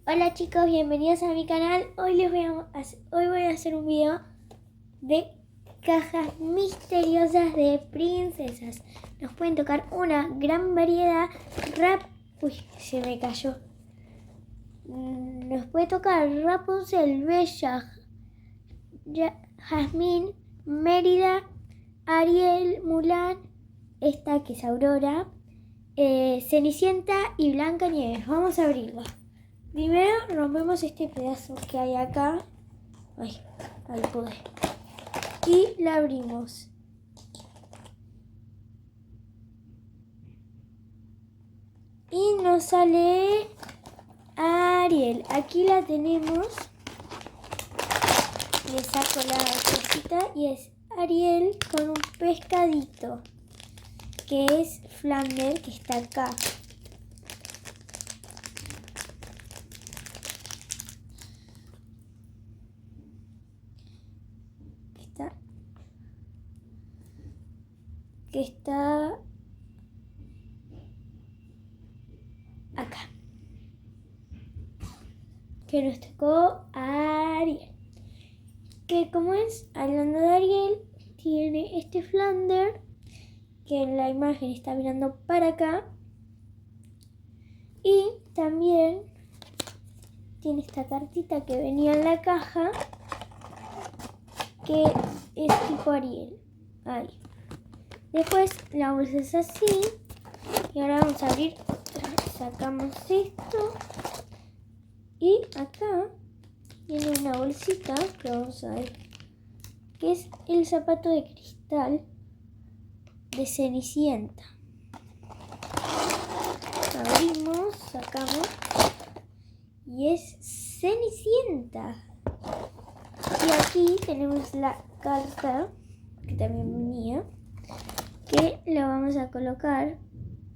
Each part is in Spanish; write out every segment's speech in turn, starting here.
Hola chicos, bienvenidos a mi canal. Hoy voy a hacer un video de cajas misteriosas de princesas. Nos pueden tocar una gran variedad. Uy, se me cayó. Nos puede tocar Rapunzel, Bella, Jasmine, Mérida, Ariel, Mulan, esta que es Aurora, Cenicienta y Blancanieves. Vamos a abrirla. Primero rompemos este pedazo que hay acá. Ay, ahí pude. Y la abrimos. Y nos sale Ariel. Aquí la tenemos. Le saco la cosita y es Ariel con un pescadito. Que es Flounder, que está acá. Que está acá. Que nos tocó a Ariel. Que como es, hablando de Ariel, tiene este Flounder, que en la imagen está mirando para acá. Y también tiene esta cartita que venía en la caja, que es tipo Ariel. Ahí. Después la bolsa es así. Y ahora vamos a abrir. Sacamos esto. Y acá viene una bolsita que vamos a ver. Que es el zapato de cristal de Cenicienta. Abrimos, sacamos. Y es Cenicienta. Y aquí tenemos la carta que también venía, que la vamos a colocar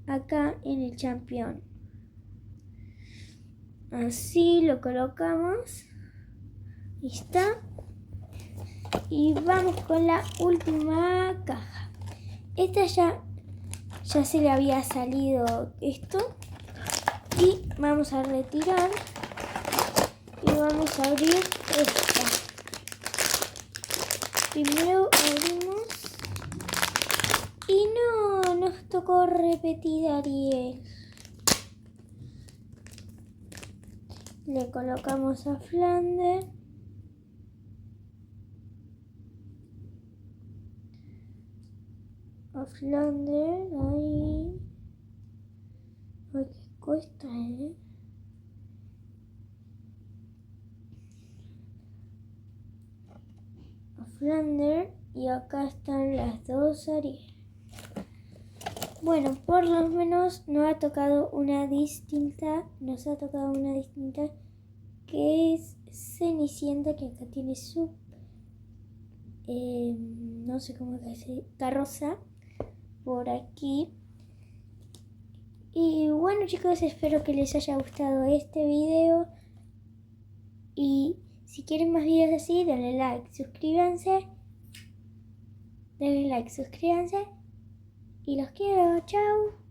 acá en el campeón. Así lo colocamos. Ahí está. Y vamos con la última caja. Esta ya se le había salido esto. Y vamos a retirar. Y vamos a abrir esta. Primero abrimos. Y no, nos tocó repetir Ariel. Le colocamos a Flounder. Ahí. Ay, qué cuesta, A Flounder. Y acá están las dos Ariel. Bueno, por lo menos nos ha tocado una distinta. Que es Cenicienta, que acá tiene su no sé cómo se dice, carroza por aquí. Y bueno chicos, espero que les haya gustado este video. Y si quieren más videos así, denle like, suscríbanse. Y los quiero, chao.